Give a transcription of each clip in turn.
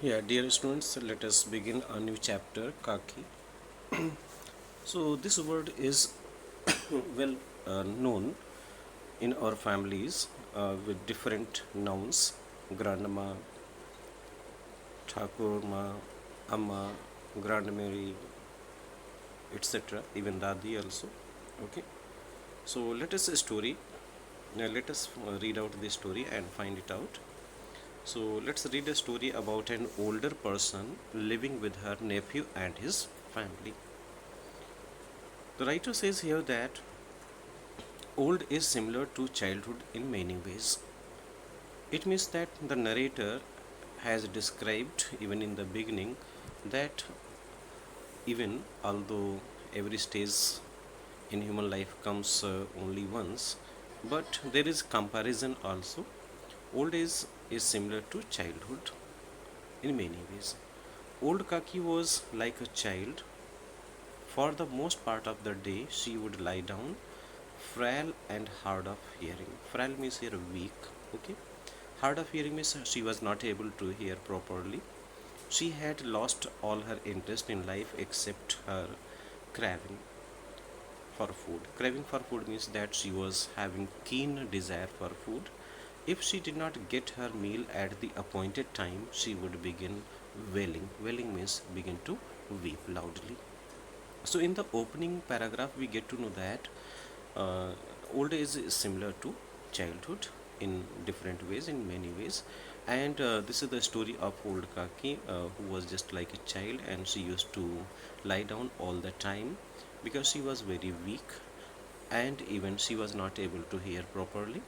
Yeah, dear students, let us begin a new chapter, Kaki. So, this word is well known in our families with different nouns grandma, Thakurma, Amma, Grandmary, etc. Even Dadi also. Okay, so let us a story. Now, let us read out the story and find it out. So, let's read a story about an older person living with her nephew and his family. The writer says here that old is similar to childhood in many ways. It means that the narrator has described, even in the beginning, that even although every stage in human life comes only once, but there is comparison also. Old age is similar to childhood in many ways. Old Kaki was like a child. For the most part of the day, she would lie down, frail and hard of hearing. Frail means here weak, okay? Hard of hearing means she was not able to hear properly. She had lost all her interest in life except her craving for food. Craving for food means that she was having keen desire for food. If she did not get her meal at the appointed time, she would begin wailing. Wailing means begin to weep loudly. So in the opening paragraph, we get to know that uh, old age is similar to childhood in different ways, in many ways. And this is the story of old Kaki, who was just like a child, and she used to lie down all the time because she was very weak, and even she was not able to hear properly.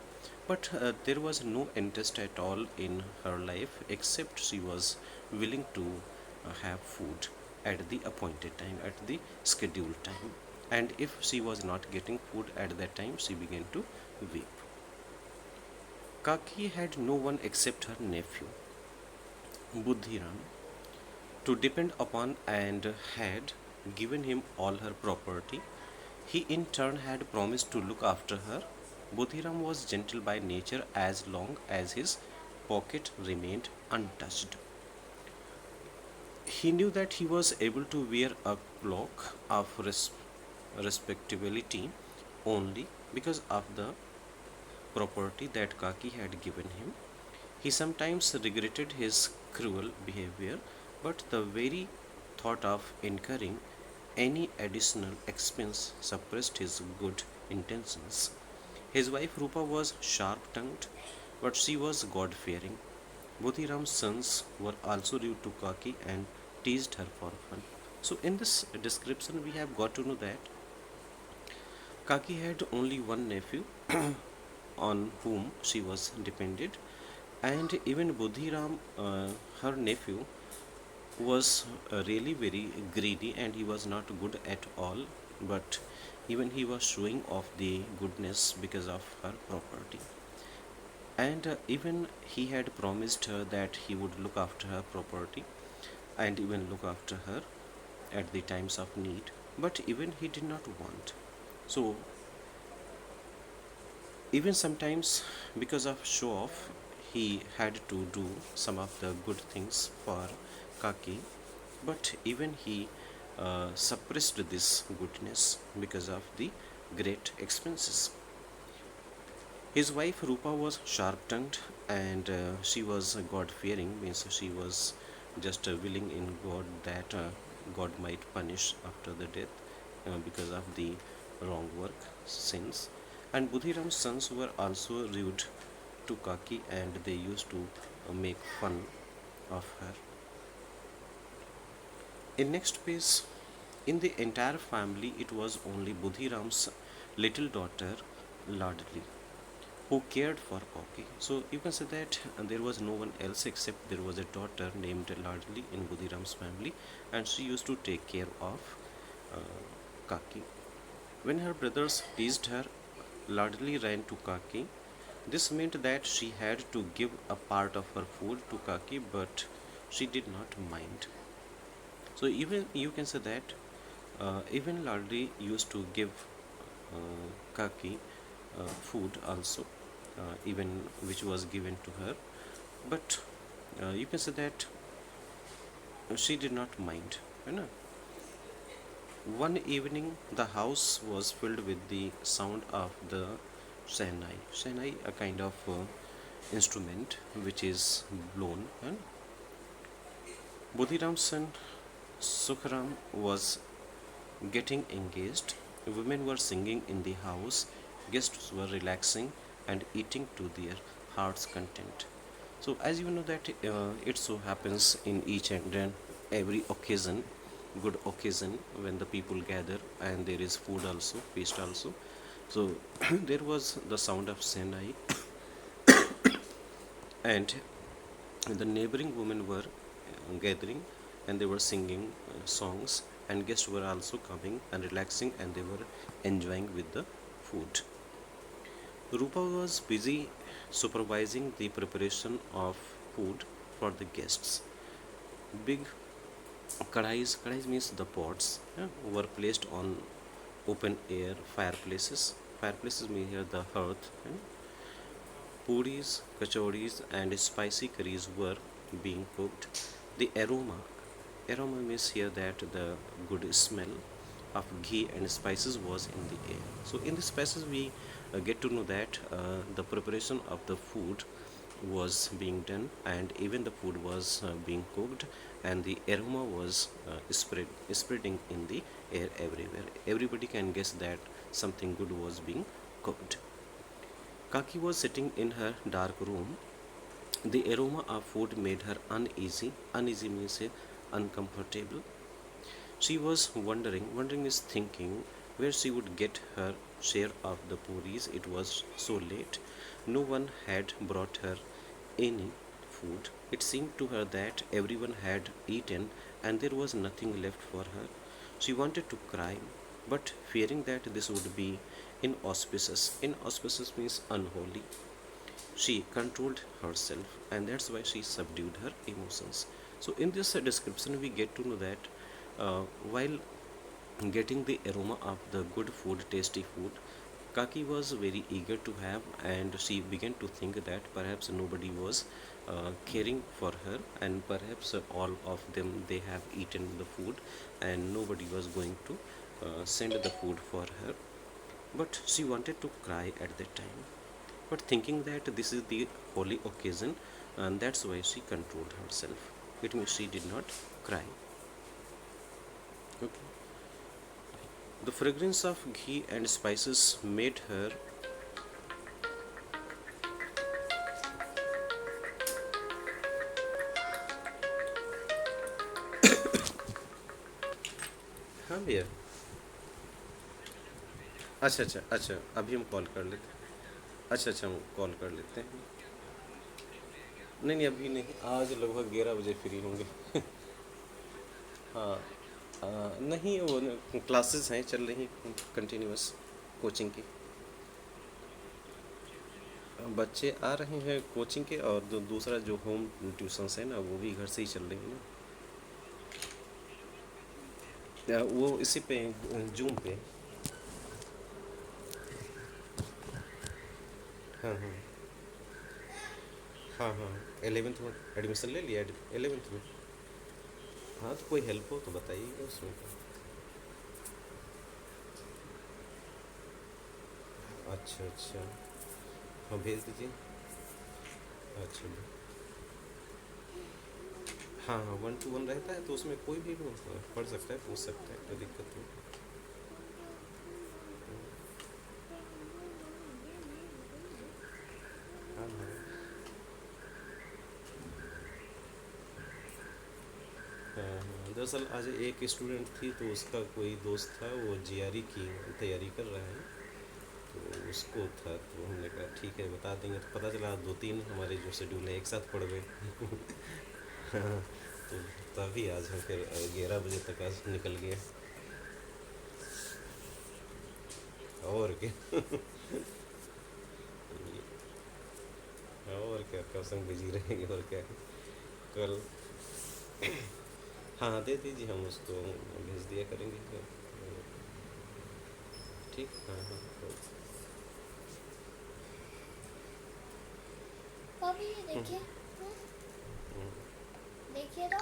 But there was no interest at all in her life except she was willing to have food at the appointed time, at the scheduled time. And if she was not getting food at that time, she began to weep. Kaki had no one except her nephew, Buddhiram, to depend upon and had given him all her property. He in turn had promised to look after her. Buddhiram was gentle by nature as long as his pocket remained untouched. He knew that he was able to wear a cloak of respectability only because of the property that Kaki had given him. He sometimes regretted his cruel behavior, but the very thought of incurring any additional expense suppressed his good intentions. His wife Rupa was sharp tongued, but she was God fearing. Bodhiram's sons were also rude to Kaki and teased her for fun. So, in this description, we have got to know that Kaki had only one nephew on whom she was dependent, and even Bodhiram, her nephew, was really very greedy and he was not good at all, but even he was showing off the goodness because of her property. And even he had promised her that he would look after her property and even look after her at the times of need, but even he did not want. So even sometimes because of show off, he had to do some of the good things for Kaki, but even he suppressed this goodness because of the great expenses. His wife Rupa was sharp tongued and she was God fearing, means she was just willing in God that God might punish after the death because of the wrong work, sins. And Budhiram's sons were also rude to Kaki and they used to make fun of her. In next page, in the entire family, it was only Budhiram's little daughter Ladli who cared for Kaki. So you can say that there was no one else except there was a daughter named Ladli in Budhiram's family, and she used to take care of uh, Kaki. When her brothers teased her, Ladli ran to Kaki. This meant that she had to give a part of her food to Kaki, but she did not mind. So even you can say that even Ladli used to give Kaki food also, even which was given to her. But you can say that she did not mind. You know, one evening the house was filled with the sound of the Shehnai. Shehnai, a kind of instrument which is blown. And Bodhiram's son Sukharam was getting engaged. Women were singing in the house. Guests were relaxing and eating to their heart's content. So, as you know that it so happens in each and every occasion, good occasion when the people gather and there is food also, feast also. So, there was the sound of Senai, and the neighboring women were gathering and they were singing songs, and guests were also coming and relaxing and they were enjoying with the food. Rupa was busy supervising the preparation of food for the guests. Big kadais means the pots, were placed on open air fireplaces. Fireplaces mean here the hearth. Puris, kachoris, and spicy curries were being cooked. The aroma means here that the good smell of ghee and spices was in the air. So in the spices we get to know that the preparation of the food was being done and even the food was being cooked, and the aroma was spreading in the air everywhere. Everybody can guess that something good was being cooked. Kaki was sitting in her dark room. The aroma of food made her uneasy. Uneasy means uncomfortable. She was wondering is thinking where she would get her share of the puris. It was so late. No one had brought her any food. It seemed to her that everyone had eaten and there was nothing left for her. She wanted to cry, but fearing that this would be inauspicious. Inauspicious means unholy. She controlled herself, and that's why she subdued her emotions. So in this description we get to know that while getting the aroma of the good food, tasty food, Kaki was very eager to have, and she began to think that perhaps nobody was caring for her, and perhaps all of them they have eaten the food, and nobody was going to send the food for her. But she wanted to cry at that time. But thinking that this is the holy occasion, and that's why she controlled herself. It means she did not cry. Okay. The fragrance of ghee and spices made her. हाँ भैया। अच्छा अच्छा अच्छा, अभी हम call कर लेते हैं। अच्छा अच्छा, हम कॉल कर लेते हैं। नहीं नहीं, अभी नहीं, आज लगभग 11 बजे फ्री होंगे। हाँ। नहीं, वो क्लासेस हैं चल रही कंटिन्यूअस, कोचिंग की। बच्चे आ रहे हैं कोचिंग के, और दूसरा जो होम ट्यूशन्स है ना वो भी घर से ही चल रही है ना। वो इसी पे जूम पे। हाँ हाँ हाँ हाँ। 11th में एडमिशन ले लिया, 11th में। हाँ तो कोई हेल्प हो तो बताइएगा उसमें। अच्छा अच्छा। हाँ भेज दीजिए। अच्छा। हाँ हाँ, 1-to-1 रहता है तो उसमें कोई भी वो पढ़ सकता है, पूछ सकता है, कोई दिक्कत नहीं। हाँ हाँ हाँ हाँ। दरअसल आज एक स्टूडेंट थी तो उसका कोई दोस्त था, वो जीआरई की तैयारी कर रहा है, तो उसको था, तो हमने कहा ठीक है बता देंगे। तो पता चला 2-3 हमारे जो शेड्यूल है एक साथ पढ़ गए। हाँ, तो तभी आज हम फिर 11 बजे तक आज निकल गए। और क्या। और क्या, कब संग बिजी रहेंगे और क्या। कल। हाँ हाँ, दे दीजिए, हम उसको भेज दिया करेंगे। ठीक, हाँ हाँ। भाभी ये हम्म, देखिए। हम्म। देखिए तो।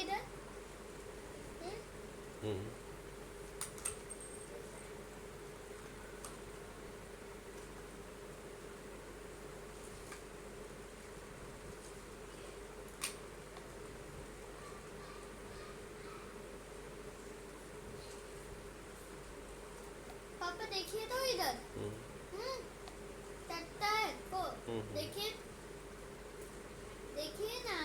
इधर? हम्म, पापा देखिए तो इधर। हम्म, हम्म चटता है को। हम्म। देखिए, देखिए ना।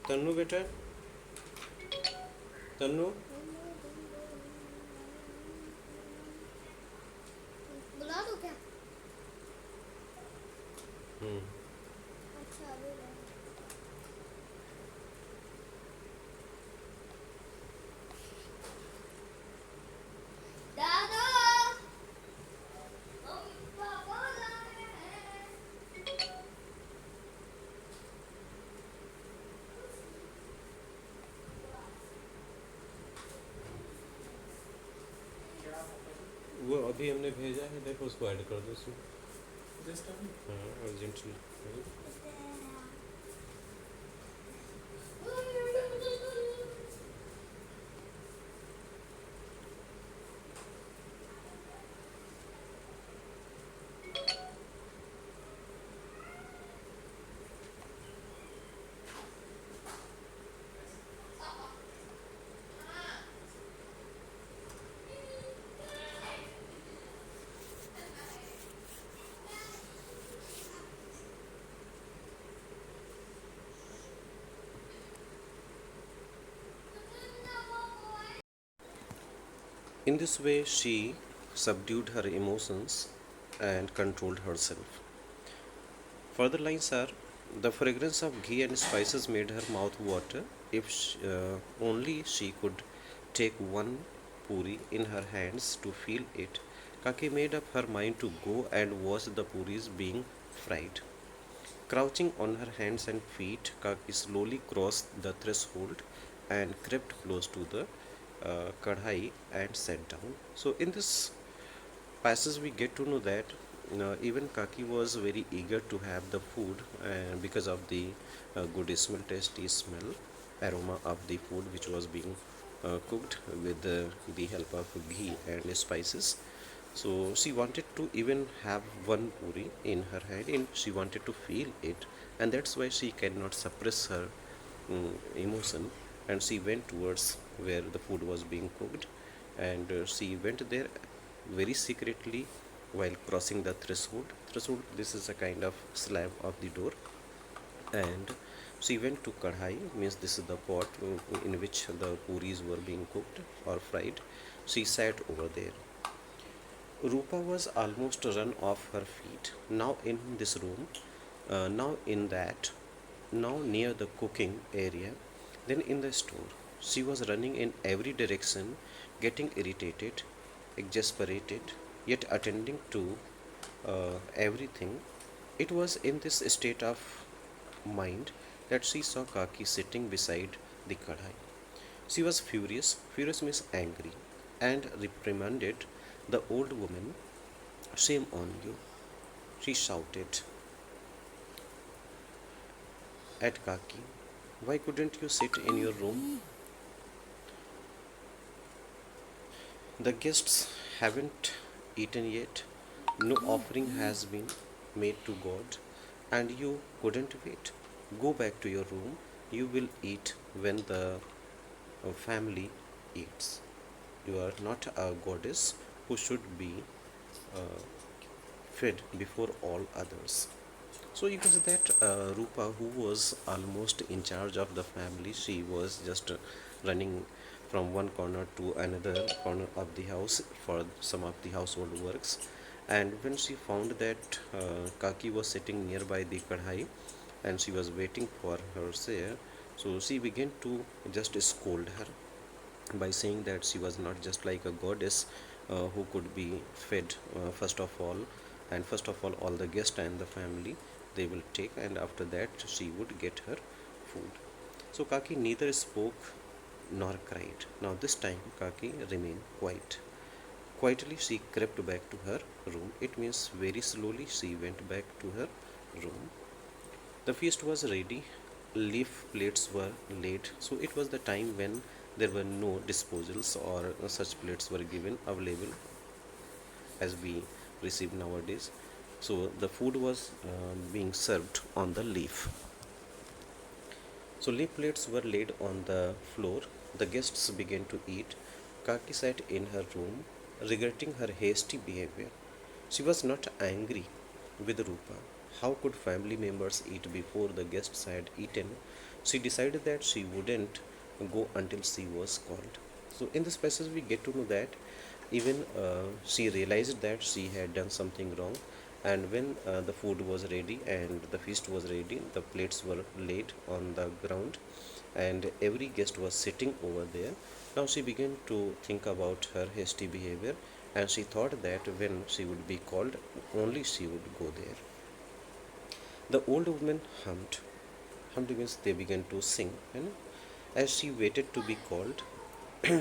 तन्नू बेटा, तन्नू। बुला दो क्या? हम्म। अच्छा अभी ला। दादू, पापा ला रहे हैं। वो अभी हमने भेजा है, देखो उसको ऐड कर दो उसमें। हाँ, urgently. In this way, she subdued her emotions and controlled herself. Further lines are: the fragrance of ghee and spices made her mouth water. If only she could take one puri in her hands to feel it. Kaki made up her mind to go and watch the puris being fried. Crouching on her hands and feet, Kaki slowly crossed the threshold and crept close to the kadhai and sat down. So, in this passage, we get to know that even Kaki was very eager to have the food because of the good smell, tasty smell, aroma of the food which was being cooked with the help of ghee and spices. So she wanted to even have one puri in her hand and she wanted to feel it, and that's why she cannot suppress her emotion, and she went towards where the food was being cooked, and she went there very secretly while crossing the threshold. This is a kind of slab of the door, and she went to kadhai, means this is the pot in which the puris were being cooked or fried. She sat over there. Rupa was almost run off her feet. Now in this room, now in that, now near the cooking area, then in the store. She was running in every direction, getting irritated, exasperated, yet attending to everything. It was in this state of mind that she saw Kaki sitting beside the kadhai. She was furious, furious means angry, and reprimanded the old woman. Shame on you, she shouted at Kaki. Why couldn't you sit in your room? The guests haven't eaten yet. No offering has been made to God, and you couldn't wait. Go back to your room. You will eat when the family eats. You are not a goddess who should be uh, fed before all others. So you can say that Rupa, who was almost in charge of the family, she was just running from one corner to another corner of the house for some of the household works. And when she found that Kaki was sitting nearby the kadhai and she was waiting for her share, so she began to just scold her. by saying that she was not just like a goddess who could be fed first of all, and first of all the guest and the family they will take, and after that she would get her food. So Kaki neither spoke nor cried. Now this time Kaki remained quiet. Quietly she crept back to her room. It means very slowly she went back to her room. The feast was ready, leaf plates were laid. So it was the time when there were no disposals or such plates were given available as we receive nowadays. So the food was being served on the leaf. So leaf plates were laid on the floor. The guests began to eat. Kaki sat in her room, regretting her hasty behavior. She was not angry with Rupa. How could family members eat before the guests had eaten? She decided that she wouldn't go until she was called. So, in this passage, we get to know that even she realized that she had done something wrong, and when the food was ready and the feast was ready, the plates were laid on the ground, and every guest was sitting over there. Now she began to think about her hasty behavior, and she thought that when she would be called, only she would go there. The old woman hummed. Hummed means they began to sing. And as she waited to be called,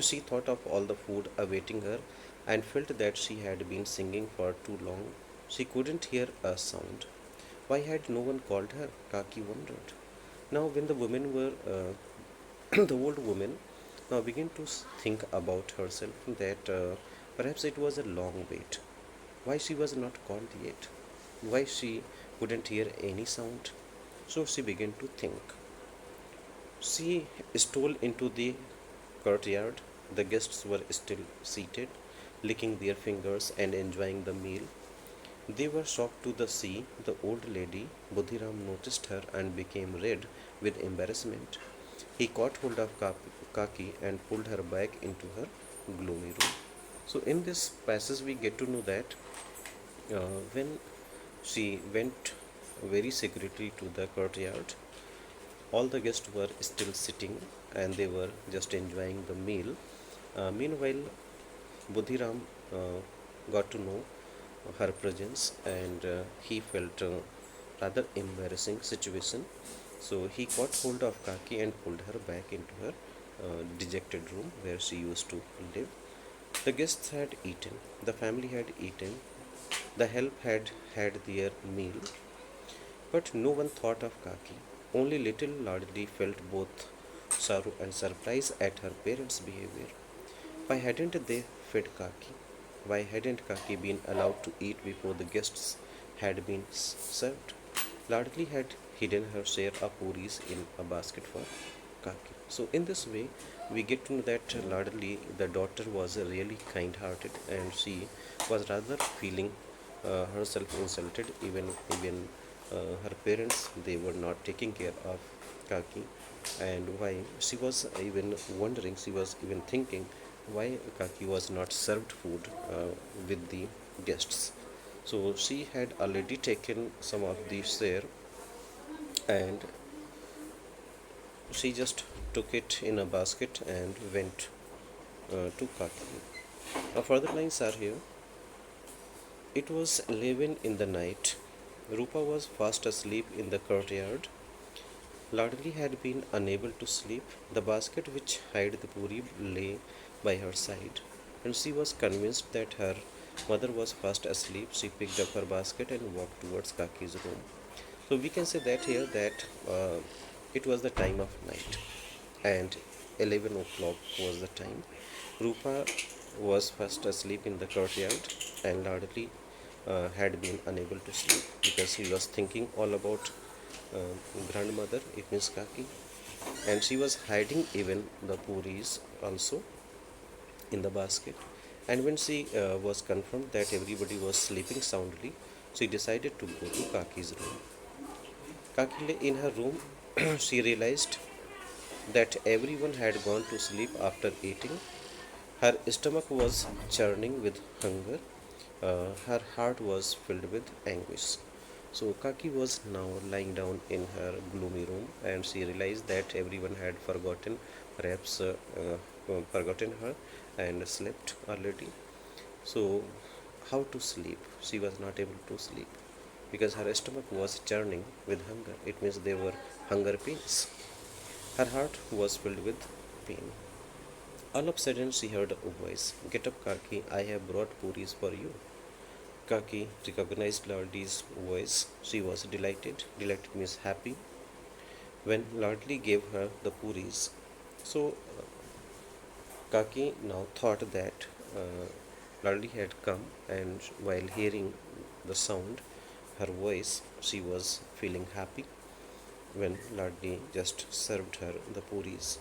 she thought of all the food awaiting her and felt that she had been singing for too long. She couldn't hear a sound. Why had no one called her? Kaki wondered. Now, when the women were, the old woman now began to think about herself that perhaps it was a long wait. Why she was not called yet? Why she couldn't hear any sound? So she began to think. She stole into the courtyard. The guests were still seated, licking their fingers and enjoying the meal. They were shocked to the see the old lady. Budhiram noticed her and became red with embarrassment. He caught hold of Kaki and pulled her back into her gloomy room. So, in this passage, we get to know that when she went very secretly to the courtyard, all the guests were still sitting and they were just enjoying the meal. Meanwhile, Budhiram got to know her presence, and he felt rather embarrassing situation. So he caught hold of Kaki and pulled her back into her dejected room where she used to live. The guests had eaten, the family had eaten, the help had had their meal, but no one thought of Kaki. Only little Ladli felt both sorrow and surprise at her parents' behavior. Why hadn't they fed Kaki? Why hadn't Kaki been allowed to eat before the guests had been served? Ladli had hidden her share of puris in a basket for Kaki. So, in this way, we get to know that Ladli, the daughter, was really kind hearted, and she was rather feeling herself insulted, even her parents they were not taking care of Kaki, and why she was even wondering, she was even thinking why Kaki was not served food with the guests. So she had already taken some of the share, and she just took it in a basket and went to Kaki. Now further lines are here. It was 11 in the night. Rupa was fast asleep in the courtyard. Ladli had been unable to sleep. The basket which hid the puri lay by her side, and she was convinced that her mother was fast asleep. She picked up her basket and walked towards Kaki's room. So we can say that here that it was the time of night, and 11 o'clock was the time. Rupa was fast asleep in the courtyard, and Ladli had been unable to sleep because he was thinking all about uh, grandmother, it means Kaki, and she was hiding even the puris also in the basket. And when she was confirmed that everybody was sleeping soundly, she decided to go to Kaki's room. Kaki lay in her room. She realized that everyone had gone to sleep after eating. Her stomach was churning with hunger. Her heart was filled with anguish. So Kaki was now lying down in her gloomy room, and she realized that everyone had forgotten, perhaps forgotten her and slept already. So, how to sleep? She was not able to sleep because her stomach was churning with hunger. It means there were hunger pains. Her heart was filled with pain. All of a sudden, she heard a voice. Get up, Kaki, I have brought puris for you. Kaki recognized Ladli's voice. She was delighted. Delighted means happy. When Ladli gave her the puris, so Kaki now thought that Ladli had come, and while hearing the sound, her voice, she was feeling happy when Ladli just served her the puris.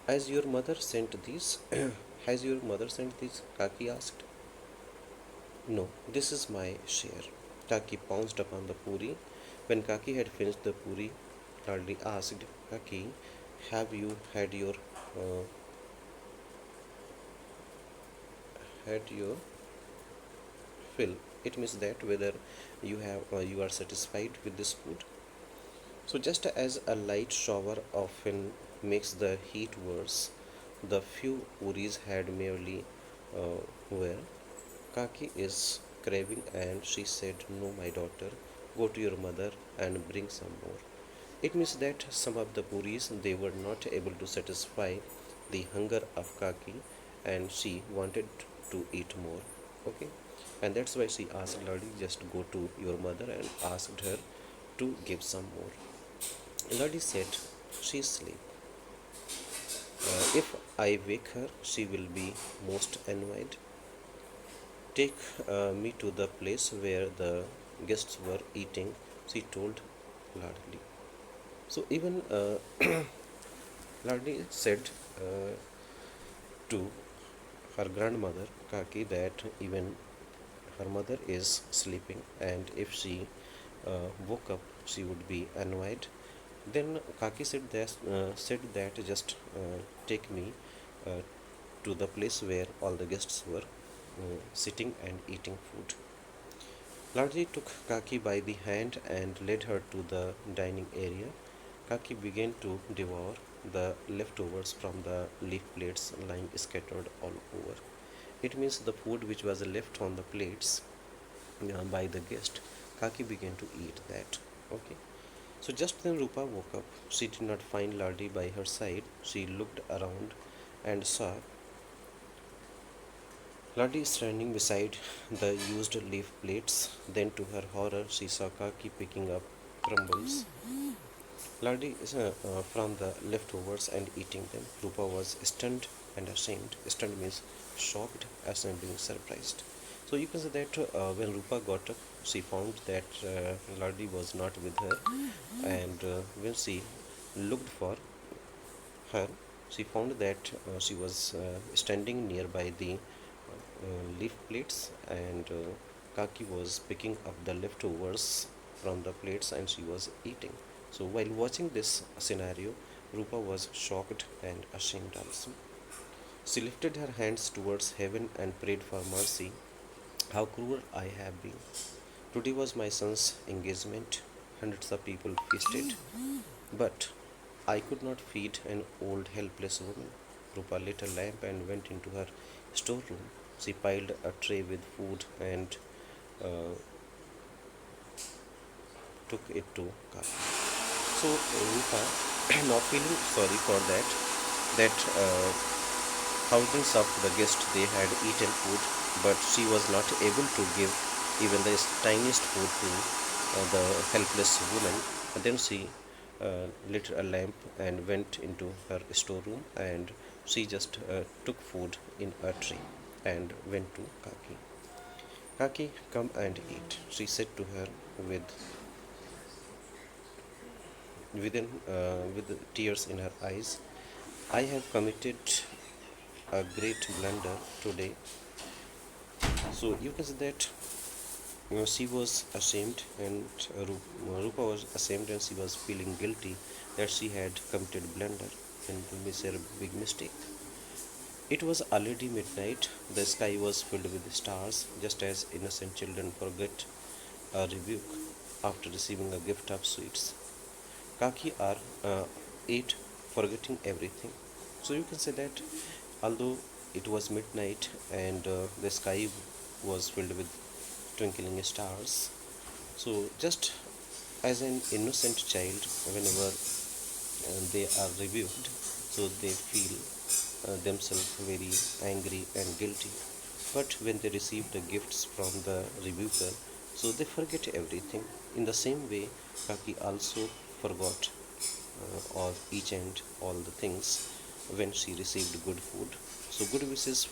Has your mother sent these? Has your mother sent these? Kaki asked. No, this is my share. Kaki pounced upon the puri. When Kaki had finished the puri, Ladli asked, Kaki, have you uh, had your fill? It means that whether you are satisfied with this food. So just as a light shower often makes the heat worse, the few puris had merely were. Kaki is craving, and she said, no, my daughter, go to your mother and bring some more. It means that some of the puris they were not able to satisfy the hunger of Kaki, and she wanted to eat more. Okay, and that's why she asked Ladi, just go to your mother and asked her to give some more. Ladi said, she sleep. If I wake her, she will be most annoyed. Take me to the place where the guests were eating, she told Ladli. So even Ladli said to her grandmother Kaki that even her mother is sleeping, and if she woke up, she would be annoyed. Then Kaki said that just take me uh, to the place where all the guests were sitting and eating food. Largely took Kaki by the hand and led her to the dining area. Kaki began to devour the leftovers from the leaf plates lying scattered all over. It means the food which was left on the plates by the guest. Kaki began to eat that. Okay. So just then Rupa woke up. She did not find Lardi by her side. She looked around and saw Lardi standing beside the used leaf plates. Then, to her horror, she saw Kaki picking up crumbles Lardi from the leftovers and eating them. Rupa was stunned and ashamed. Stunned means shocked, ashamed means surprised. So you can say that when Rupa got up, she found that Lardi was not with her, and when she looked for her, she found that she was standing nearby the leaf plates, and Kaki was picking up the leftovers from the plates and she was eating. So while watching this scenario, Rupa was shocked and ashamed also. She lifted her hands towards heaven and prayed for mercy. How cruel I have been. Today was my son's engagement. Hundreds of people feasted, but I could not feed an old helpless woman. Rupa lit a lamp and went into her storeroom. She piled a tray with food and uh, took it to Kaki. So Rupa, not feeling sorry for that thousands of the guests they had eaten food, but she was not able to give even the tiniest food to the helpless woman. And then she lit a lamp and went into her storeroom, and she just took food in a tray and went to Kaki. Kaki, come and eat, she said to her with with tears in her eyes. I have committed a great blunder today. So you can say that she was ashamed, and Rupa was ashamed, and she was feeling guilty that she had committed blunder and made a big mistake. It was already midnight. The sky was filled with stars, just as innocent children forget a rebuke after receiving a gift of sweets. Kaki, ate, forgetting everything. So you can say that although it was midnight and the sky was filled with twinkling stars, so just as an innocent child, whenever they are rebuked, so they feel themselves very angry and guilty. But when they receive the gifts from the rebuker, so they forget everything. In the same way, Kaki also forgot all each and all the things when she received good food. So good wishes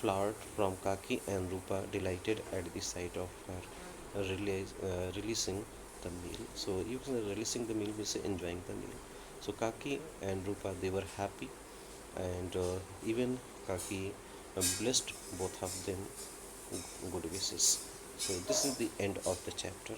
flowered from Kaki, and Rupa delighted at the sight of her releasing the meal. So you can releasing the meal means enjoying the meal. So Kaki and Rupa, they were happy, and even Kaki blessed both of them good wishes. So this is the end of the chapter.